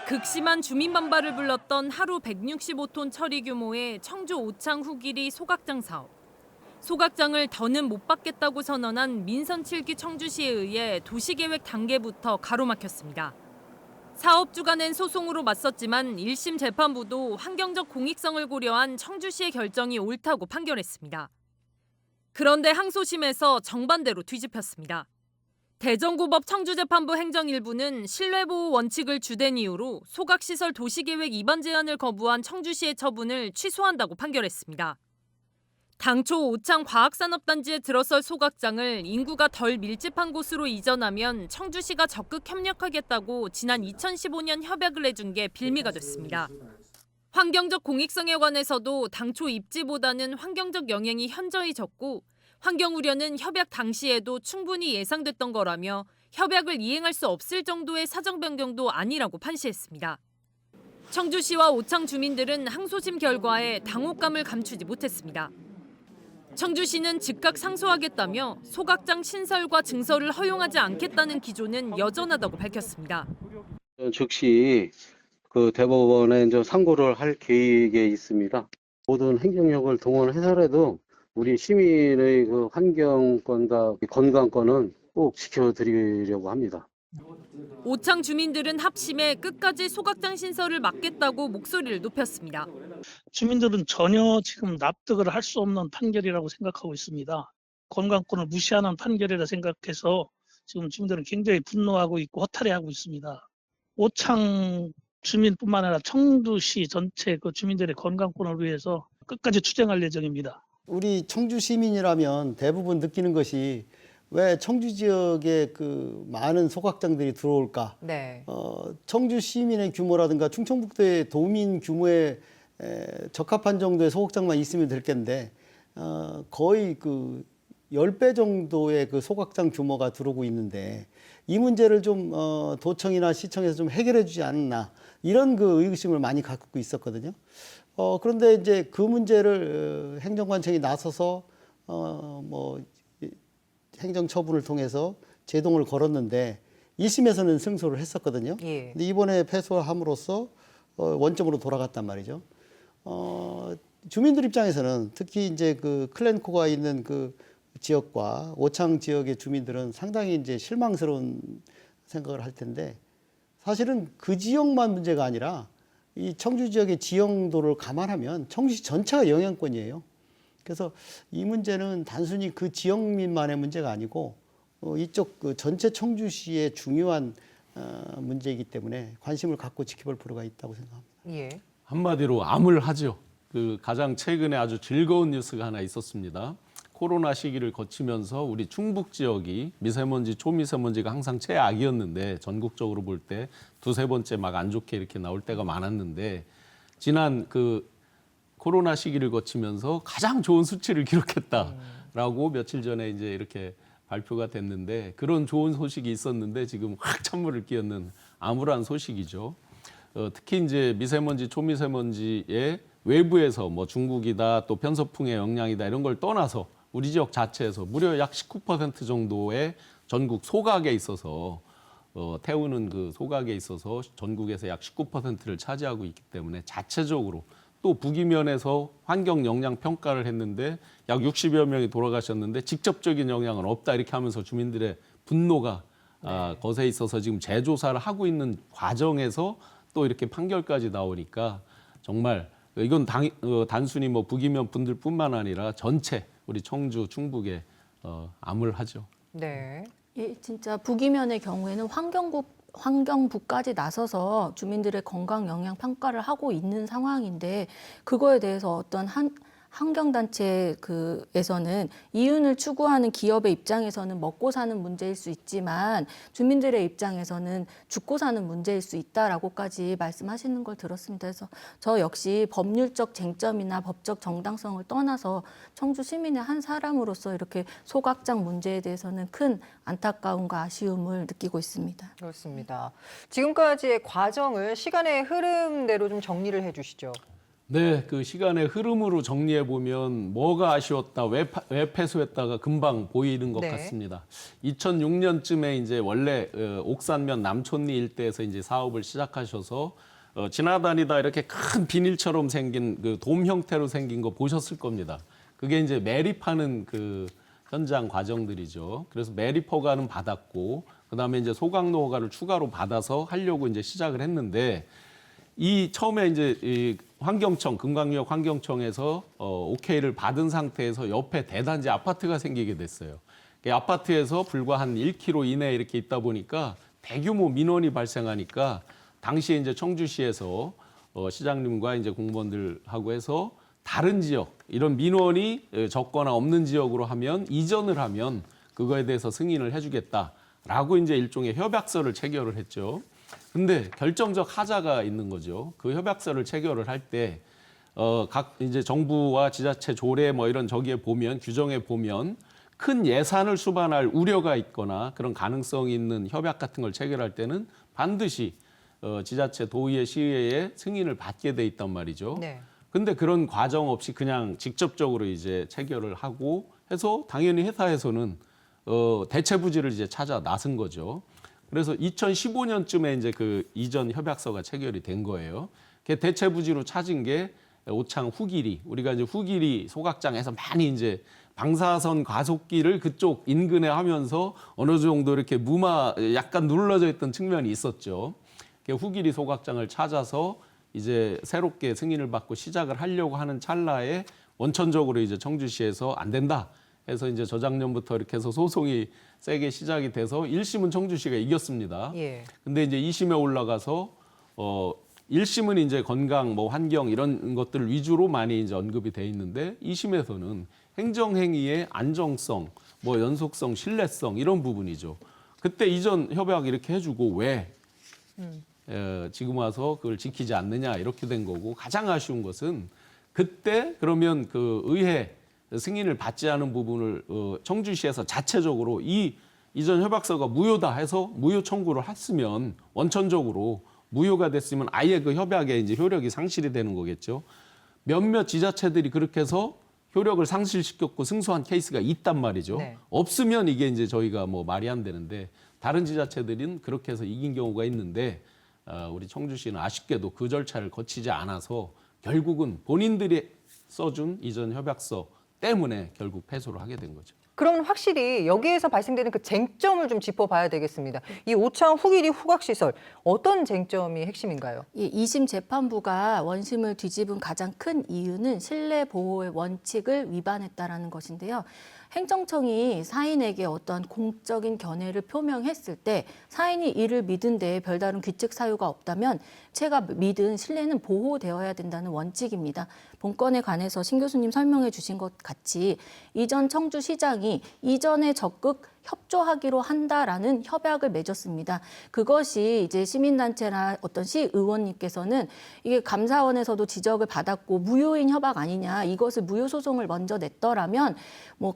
극심한 주민 반발을 불렀던 하루 165톤 처리 규모의 청주 오창 후길이 소각장 사업. 소각장을 더는 못 받겠다고 선언한 민선 7기 청주시에 의해 도시계획 단계부터 가로막혔습니다. 사업주가 낸 소송으로 맞섰지만 1심 재판부도 환경적 공익성을 고려한 청주시의 결정이 옳다고 판결했습니다. 그런데 항소심에서 정반대로 뒤집혔습니다. 대전고법 청주재판부 행정일부는 신뢰보호 원칙을 주된 이유로 소각시설 도시계획 위반 제한을 거부한 청주시의 처분을 취소한다고 판결했습니다. 당초 오창 과학산업단지에 들어설 소각장을 인구가 덜 밀집한 곳으로 이전하면 청주시가 적극 협력하겠다고 지난 2015년 협약을 해준 게 빌미가 됐습니다. 환경적 공익성에 관해서도 당초 입지보다는 환경적 영향이 현저히 적고 환경 우려는 협약 당시에도 충분히 예상됐던 거라며 협약을 이행할 수 없을 정도의 사정 변경도 아니라고 판시했습니다. 청주시와 오창 주민들은 항소심 결과에 당혹감을 감추지 못했습니다. 청주시는 즉각 상소하겠다며 소각장 신설과 증설을 허용하지 않겠다는 기조는 여전하다고 밝혔습니다. 즉시 그 대법원에 이제 상고를 할 계획에 있습니다. 모든 행정력을 동원해서라도 우리 시민의 그 환경권과 건강권은 꼭 지켜드리려고 합니다. 오창 주민들은 합심해 끝까지 소각장 신설을 막겠다고 목소리를 높였습니다. 주민들은 전혀 지금 납득을 할 수 없는 판결이라고 생각하고 있습니다. 건강권을 무시하는 판결이라 생각해서 지금 주민들은 굉장히 분노하고 있고 허탈해하고 있습니다. 오창 주민뿐만 아니라 청주시 전체 그 주민들의 건강권을 위해서 끝까지 투쟁할 예정입니다. 우리 청주 시민이라면 대부분 느끼는 것이 왜 청주 지역에 그 많은 소각장들이 들어올까? 네. 청주 시민의 규모라든가 충청북도의 도민 규모에 적합한 정도의 소각장만 있으면 될 텐데 거의 그 10배 정도의 그 소각장 규모가 들어오고 있는데 이 문제를 좀 도청이나 시청에서 좀 해결해 주지 않나 이런 그 의구심을 많이 갖고 있었거든요. 그런데 이제 그 문제를 행정관청이 나서서 뭐 행정처분을 통해서 제동을 걸었는데 1심에서는 승소를 했었거든요. 예. 근데 이번에 패소함으로써 원점으로 돌아갔단 말이죠. 주민들 입장에서는 특히 이제 그 클랜코가 있는 그 지역과 오창 지역의 주민들은 상당히 이제 실망스러운 생각을 할 텐데 사실은 그 지역만 문제가 아니라 이 청주 지역의 지형도를 감안하면 청주시 전체가 영향권이에요. 그래서 이 문제는 단순히 그 지역민만의 문제가 아니고 이쪽 그 전체 청주시의 중요한 문제이기 때문에 관심을 갖고 지켜볼 필요가 있다고 생각합니다. 예. 한마디로 암울하죠. 그 가장 최근에 아주 즐거운 뉴스가 하나 있었습니다. 코로나 시기를 거치면서 우리 충북 지역이 미세먼지, 초미세먼지가 항상 최악이었는데 전국적으로 볼 때 두세 번째 막 안 좋게 이렇게 나올 때가 많았는데 지난 그 코로나 시기를 거치면서 가장 좋은 수치를 기록했다라고 며칠 전에 이제 이렇게 발표가 됐는데 그런 좋은 소식이 있었는데 지금 확 찬물을 끼얹는 암울한 소식이죠. 특히 이제 미세먼지, 초미세먼지의 외부에서 뭐 중국이다 또 편서풍의 영향이다 이런 걸 떠나서 우리 지역 자체에서 무려 약 19% 정도의 전국 소각에 있어서 태우는 그 소각에 있어서 전국에서 약 19%를 차지하고 있기 때문에 자체적으로 또 부기면에서 환경 영향 평가를 했는데 약 60여 명이 돌아가셨는데 직접적인 영향은 없다 이렇게 하면서 주민들의 분노가 거세에 있어서 지금 재조사를 하고 있는 과정에서 또 이렇게 판결까지 나오니까 정말 이건 단순히 뭐 부기면 분들뿐만 아니라 전체 우리 청주, 충북에 암울하죠. 네. 예, 진짜 부기면의 경우에는 환경부까지 나서서 주민들의 건강 영향 평가를 하고 있는 상황인데 그거에 대해서 어떤 환경단체에서는 이윤을 추구하는 기업의 입장에서는 먹고 사는 문제일 수 있지만 주민들의 입장에서는 죽고 사는 문제일 수 있다라고까지 말씀하시는 걸 들었습니다. 그래서 저 역시 법률적 쟁점이나 법적 정당성을 떠나서 청주 시민의 한 사람으로서 이렇게 소각장 문제에 대해서는 큰 안타까움과 아쉬움을 느끼고 있습니다. 그렇습니다. 지금까지의 과정을 시간의 흐름대로 좀 정리를 해주시죠. 네, 그 시간의 흐름으로 정리해 보면 뭐가 아쉬웠다, 왜 패소했다가 금방 보이는 것 네. 같습니다. 2006년쯤에 이제 원래 옥산면 남촌리 일대에서 이제 사업을 시작하셔서 지나다니다 이렇게 큰 비닐처럼 생긴 그 돔 형태로 생긴 거 보셨을 겁니다. 그게 이제 매립하는 그 현장 과정들이죠. 그래서 매립 허가는 받았고, 그다음에 이제 소각로 허가를 추가로 받아서 하려고 이제 시작을 했는데, 이 처음에 이제 이 환경청, 금강역 환경청에서 오케이를 받은 상태에서 옆에 대단지 아파트가 생기게 됐어요. 그 아파트에서 불과 한 1km 이내에 이렇게 있다 보니까 대규모 민원이 발생하니까 당시에 이제 청주시에서 시장님과 이제 공무원들하고 해서 다른 지역, 이런 민원이 적거나 없는 지역으로 하면 이전을 하면 그거에 대해서 승인을 해주겠다라고 이제 일종의 협약서를 체결을 했죠. 근데 결정적 하자가 있는 거죠. 그 협약서를 체결을 할 때 각 이제 정부와 지자체 조례 뭐 이런 저기에 보면 규정에 보면 큰 예산을 수반할 우려가 있거나 그런 가능성이 있는 협약 같은 걸 체결할 때는 반드시 지자체 도의회 시의회의 승인을 받게 돼 있단 말이죠. 네. 근데 그런 과정 없이 그냥 직접적으로 이제 체결을 하고 해서 당연히 회사에서는 대체 부지를 이제 찾아 나선 거죠. 그래서 2015년쯤에 이제 그 이전 협약서가 체결이 된 거예요. 그 대체 부지로 찾은 게 오창 후길이, 우리가 이제 후길이 소각장에서 많이 이제 방사선 가속기를 그쪽 인근에 하면서 어느 정도 이렇게 약간 눌러져 있던 측면이 있었죠. 그 후길이 소각장을 찾아서 이제 새롭게 승인을 받고 시작을 하려고 하는 찰나에 원천적으로 이제 청주시에서 안 된다 해서 이제 저작년부터 이렇게 해서 소송이 세게 시작이 돼서 1심은 청주시가 이겼습니다. 예. 근데 이제 2심에 올라가서 1심은 이제 건강, 뭐 환경 이런 것들 위주로 많이 이제 언급이 돼 있는데 2심에서는 행정행위의 안정성, 뭐 연속성, 신뢰성 이런 부분이죠. 그때 이전 협약 이렇게 해주고 왜 지금 와서 그걸 지키지 않느냐 이렇게 된 거고, 가장 아쉬운 것은 그때 그러면 그 의회 승인을 받지 않은 부분을 청주시에서 자체적으로 이 이전 협약서가 무효다 해서 무효 청구를 했으면 원천적으로 무효가 됐으면 아예 그 협약의 이제 효력이 상실이 되는 거겠죠. 몇몇 지자체들이 그렇게 해서 효력을 상실시켰고 승소한 케이스가 있단 말이죠. 네. 없으면 이게 이제 저희가 뭐 말이 안 되는데 다른 지자체들은 그렇게 해서 이긴 경우가 있는데 우리 청주시는 아쉽게도 그 절차를 거치지 않아서 결국은 본인들이 써준 이전 협약서 때문에 결국 패소를 하게 된 거죠. 그럼 확실히 여기에서 발생되는 그 쟁점을 좀 짚어봐야 되겠습니다. 이 오창 후길이 후각시설 어떤 쟁점이 핵심인가요? 예, 2심 재판부가 원심을 뒤집은 가장 큰 이유는 신뢰 보호의 원칙을 위반했다라는 것인데요. 행정청이 사인에게 어떠한 공적인 견해를 표명했을 때 사인이 이를 믿은 데에 별다른 규칙 사유가 없다면 채가 믿은 신뢰는 보호되어야 된다는 원칙입니다. 본건에 관해서 신 교수님 설명해 주신 것 같이 이전 청주시장이 이전에 적극 협조하기로 한다라는 협약을 맺었습니다. 그것이 이제 시민단체나 어떤 시의원님께서는 이게 감사원에서도 지적을 받았고 무효인 협약 아니냐, 이것을 무효소송을 먼저 냈더라면 뭐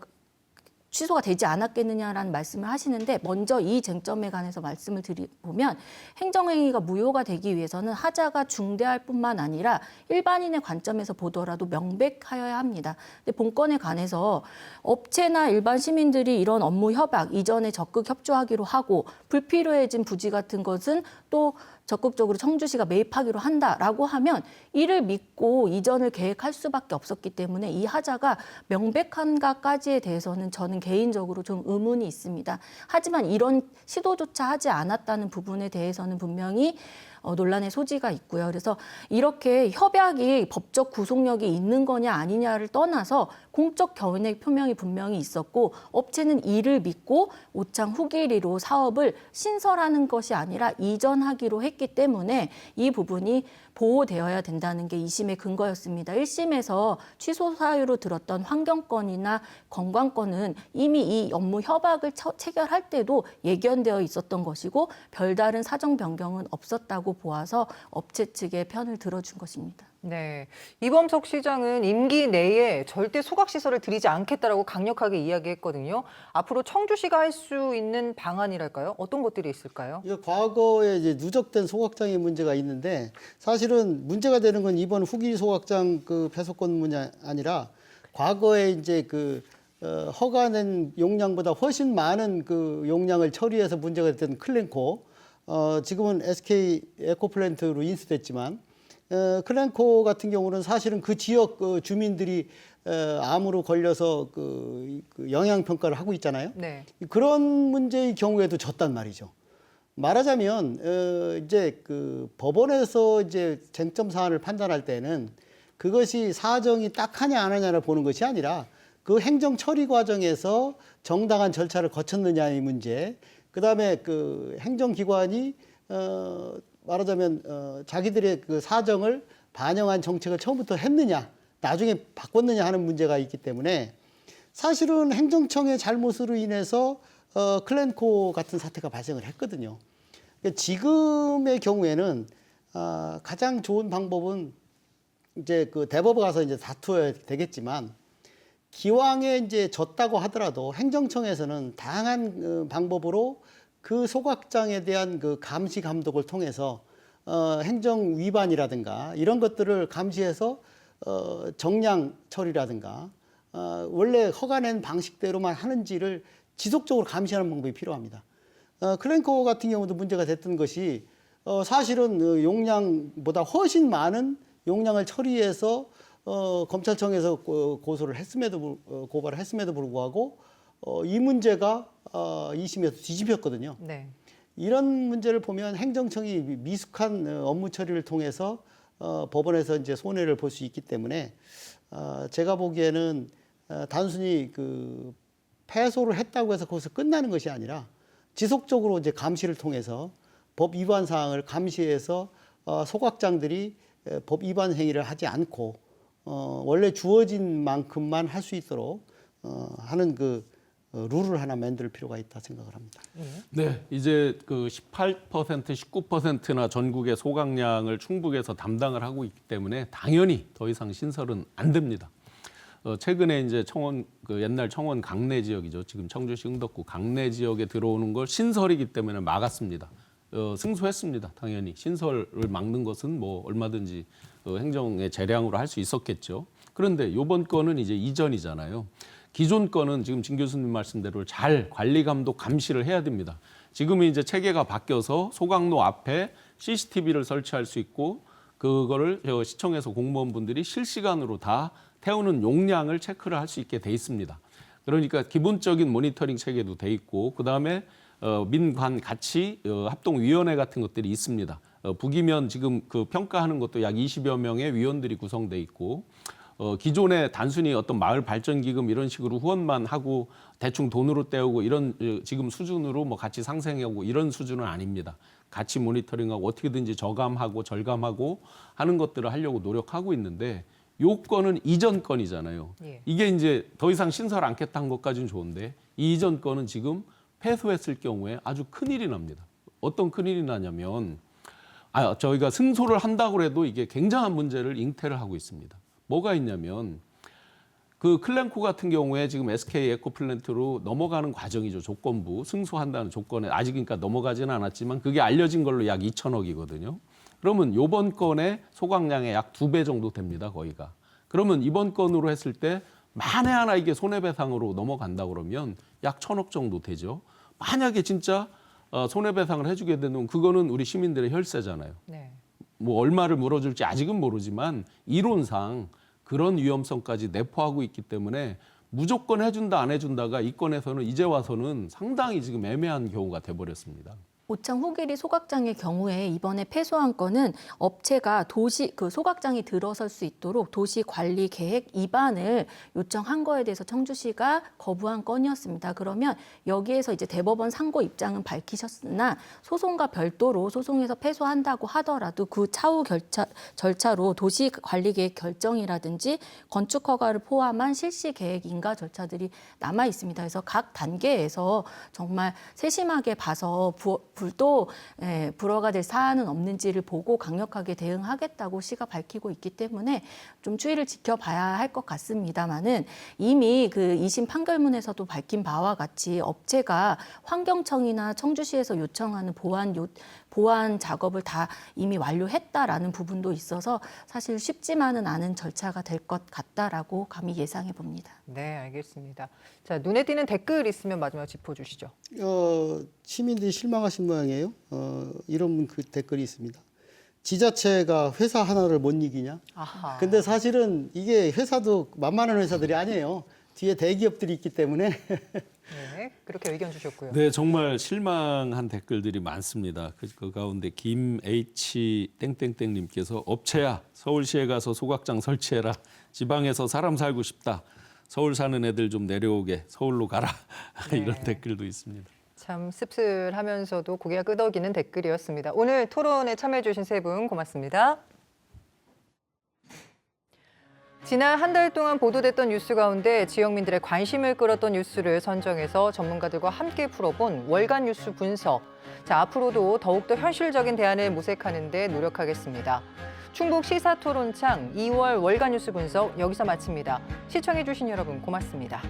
취소가 되지 않았겠느냐라는 말씀을 하시는데, 먼저 이 쟁점에 관해서 말씀을 드리보면 행정행위가 무효가 되기 위해서는 하자가 중대할 뿐만 아니라 일반인의 관점에서 보더라도 명백하여야 합니다. 근데 본건에 관해서 업체나 일반 시민들이 이런 업무 협약 이전에 적극 협조하기로 하고 불필요해진 부지 같은 것은 또 적극적으로 청주시가 매입하기로 한다라고 하면 이를 믿고 이전을 계획할 수밖에 없었기 때문에 이 하자가 명백한가까지에 대해서는 저는 개인적으로 좀 의문이 있습니다. 하지만 이런 시도조차 하지 않았다는 부분에 대해서는 분명히 논란의 소지가 있고요. 그래서 이렇게 협약이 법적 구속력이 있는 거냐 아니냐를 떠나서 공적 견해 표명이 분명히 있었고, 업체는 이를 믿고 오창 후길이로 사업을 신설하는 것이 아니라 이전하기로 했기 때문에 이 부분이 보호되어야 된다는 게 2심의 근거였습니다. 1심에서 취소 사유로 들었던 환경권이나 건강권은 이미 이 업무 협약을 체결할 때도 예견되어 있었던 것이고 별다른 사정 변경은 없었다고 보아서 업체 측의 편을 들어준 것입니다. 네, 이범석 시장은 임기 내에 절대 소각시설을 들이지 않겠다라고 강력하게 이야기했거든요. 앞으로 청주시가 할 수 있는 방안이랄까요? 어떤 것들이 있을까요? 과거에 이제 누적된 소각장의 문제가 있는데, 사실은 문제가 되는 건 이번 후기 소각장 그 폐소권 문제 아니라 과거에 이제 그 허가낸 용량보다 훨씬 많은 그 용량을 처리해서 문제가 됐던 클렌코, 지금은 SK 에코플랜트로 인수됐지만 클렌코 같은 경우는 사실은 그 지역 주민들이 암으로 걸려서 그 영양 평가를 하고 있잖아요. 네. 그런 문제의 경우에도 졌단 말이죠. 말하자면 이제 그 법원에서 이제 쟁점 사안을 판단할 때는 그것이 사정이 딱하냐 안 하냐를 보는 것이 아니라 그 행정 처리 과정에서 정당한 절차를 거쳤느냐의 문제, 그다음에 그 행정기관이 말하자면 자기들의 그 사정을 반영한 정책을 처음부터 했느냐, 나중에 바꿨느냐 하는 문제가 있기 때문에 사실은 행정청의 잘못으로 인해서 클렌코 같은 사태가 발생을 했거든요. 그러니까 지금의 경우에는 가장 좋은 방법은 이제 그 대법원 가서 이제 다투어야 되겠지만, 기왕에 이제 졌다고 하더라도 행정청에서는 다양한 방법으로 그 소각장에 대한 그 감시 감독을 통해서 행정 위반이라든가 이런 것들을 감시해서 정량 처리라든가 원래 허가낸 방식대로만 하는지를 지속적으로 감시하는 방법이 필요합니다. 클렌코 같은 경우도 문제가 됐던 것이 사실은 용량보다 훨씬 많은 용량을 처리해서 검찰청에서 고발을 했음에도 불구하고 이 문제가 2심에서 뒤집혔거든요. 네. 이런 문제를 보면 행정청이 미숙한 업무 처리를 통해서 법원에서 이제 손해를 볼 수 있기 때문에 제가 보기에는 단순히 그 패소를 했다고 해서 거기서 끝나는 것이 아니라 지속적으로 이제 감시를 통해서 법 위반 사항을 감시해서 소각장들이 법 위반 행위를 하지 않고 원래 주어진 만큼만 할 수 있도록 하는 그 룰을 하나 만들 필요가 있다 생각을 합니다. 네, 이제 그 18%, 19%나 전국의 소각량을 충북에서 담당을 하고 있기 때문에 당연히 더 이상 신설은 안 됩니다. 최근에 이제 청원 그 옛날 청원 강내 지역이죠. 지금 청주시 흥덕구 강내 지역에 들어오는 걸 신설이기 때문에 막았습니다. 승소했습니다. 당연히 신설을 막는 것은 뭐 얼마든지 행정의 재량으로 할 수 있었겠죠. 그런데 이번 건은 이제 이전이잖아요. 기존 건은 지금 진 교수님 말씀대로 잘 관리 감독 감시를 해야 됩니다. 지금은 이제 체계가 바뀌어서 소각로 앞에 CCTV를 설치할 수 있고 그거를 시청에서 공무원분들이 실시간으로 다 태우는 용량을 체크를 할 수 있게 돼 있습니다. 그러니까 기본적인 모니터링 체계도 돼 있고 그다음에 민관 같이 합동위원회 같은 것들이 있습니다. 북이면 지금 그 평가하는 것도 약 20여 명의 위원들이 구성돼 있고 기존에 단순히 어떤 마을 발전 기금 이런 식으로 후원만 하고 대충 돈으로 때우고 이런 지금 수준으로 뭐 같이 상생하고 이런 수준은 아닙니다. 같이 모니터링하고 어떻게든지 저감하고 절감하고 하는 것들을 하려고 노력하고 있는데 요건은 이전 건이잖아요. 예. 이게 이제 더 이상 신설 않겠다는 것까지는 좋은데 이 이전 건은 지금 패소했을 경우에 아주 큰일이 납니다. 어떤 큰일이 나냐면 저희가 승소를 한다고 해도 이게 굉장한 문제를 잉태를 하고 있습니다. 뭐가 있냐면 그 클렌코 같은 경우에 지금 SK 에코플랜트로 넘어가는 과정이죠. 조건부 승소한다는 조건에 아직 그러니까 넘어가지는 않았지만 그게 알려진 걸로 약 2천억이거든요. 그러면 이번 건의 소각량의 약 2배 정도 됩니다. 거의가. 그러면 이번 건으로 했을 때 만에 하나 이게 손해배상으로 넘어간다 그러면 약 1,000억 정도 되죠. 만약에 진짜 손해배상을 해주게 되면 그거는 우리 시민들의 혈세잖아요. 네. 뭐 얼마를 물어줄지 아직은 모르지만 이론상 그런 위험성까지 내포하고 있기 때문에 무조건 해준다 안 해준다가 이 건에서는 이제 와서는 상당히 지금 애매한 경우가 돼버렸습니다. 오창 호길이 소각장의 경우에 이번에 패소한 건은 업체가 도시 그 소각장이 들어설 수 있도록 도시 관리 계획 입안을 요청한 거에 대해서 청주시가 거부한 건이었습니다. 그러면 여기에서 이제 대법원 상고 입장은 밝히셨으나 소송과 별도로 소송에서 패소한다고 하더라도 그 차후 절차로 도시 관리 계획 결정이라든지 건축 허가를 포함한 실시 계획 인가 절차들이 남아 있습니다. 그래서 각 단계에서 정말 세심하게 봐서 불도 불허가 될 사안은 없는지를 보고 강력하게 대응하겠다고 시가 밝히고 있기 때문에 좀 추이를 지켜봐야 할 것 같습니다만은 이미 그 2심 판결문에서도 밝힌 바와 같이 업체가 환경청이나 청주시에서 요청하는 보완 작업을 다 이미 완료했다라는 부분도 있어서 사실 쉽지만은 않은 절차가 될 것 같다라고 감히 예상해 봅니다. 네, 알겠습니다. 자, 눈에 띄는 댓글 있으면 마지막 짚어주시죠. 시민들이 실망하신 모양이에요. 이런 그 댓글이 있습니다. 지자체가 회사 하나를 못 이기냐? 아하. 근데 사실은 이게 회사도 만만한 회사들이 아니에요. 뒤에 대기업들이 있기 때문에 네, 그렇게 의견 주셨고요. 네, 정말 실망한 댓글들이 많습니다. 그 가운데 김 H 땡땡땡님께서 업체야 서울시에 가서 소각장 설치해라. 지방에서 사람 살고 싶다. 서울 사는 애들 좀 내려오게 서울로 가라. 이런 네. 댓글도 있습니다. 참 씁쓸하면서도 고개가 끄덕이는 댓글이었습니다. 오늘 토론에 참여해 주신 세 분 고맙습니다. 지난 한 달 동안 보도됐던 뉴스 가운데 지역민들의 관심을 끌었던 뉴스를 선정해서 전문가들과 함께 풀어본 월간 뉴스 분석. 자, 앞으로도 더욱더 현실적인 대안을 모색하는 데 노력하겠습니다. 충북 시사토론창 2월 월간 뉴스 분석 여기서 마칩니다. 시청해 주신 여러분 고맙습니다.